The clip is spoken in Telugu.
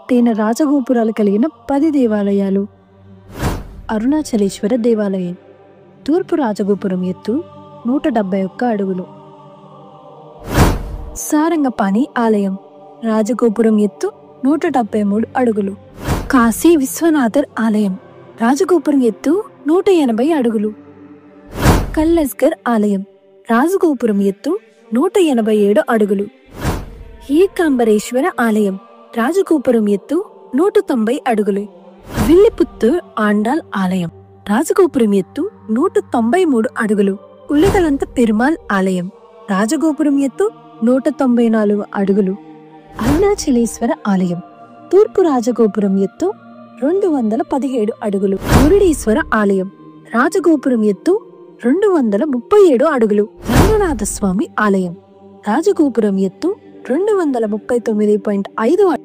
ఎత్తైన రాజగోపురాలు కలిగిన 10 దేవాలయాలు. అరుణాచలేశ్వర దేవాలయం. తూర్పు రాజగోపురం ఎత్తు 171 అడుగులు. సారంగపాణి ఆలయం. రాజగోపురం ఎత్తు 173 అడుగులు. కాశీ విశ్వనాథర్ ఆలయం. రాజగోపురం ఎత్తు 180 అడుగులు. కల్లస్కర్ ఆలయం. రాజగోపురం ఎత్తు 187 అడుగులు. ఏకాంబరేశ్వర ఆలయం. రాజగోపురం ఎత్తు 190 అడుగులు. విల్లిపుత్తూర్ ఆండాల్ ఆలయం. రాజగోపురం ఎత్తు 193 అడుగులు. ఉల్లిగలంత పెరుమాల్ ఆలయం. రాజగోపురం ఎత్తు 194 అడుగులు. అరుణాచలేశ్వర ఆలయం. తూర్పు రాజగోపురం ఎత్తు 217 అడుగులు. మురుడేశ్వర ఆలయం. రాజగోపురం ఎత్తు 237 అడుగులు. రంగనాథస్వామి ఆలయం. రాజగోపురం ఎత్తు 239.5 అడుగులు.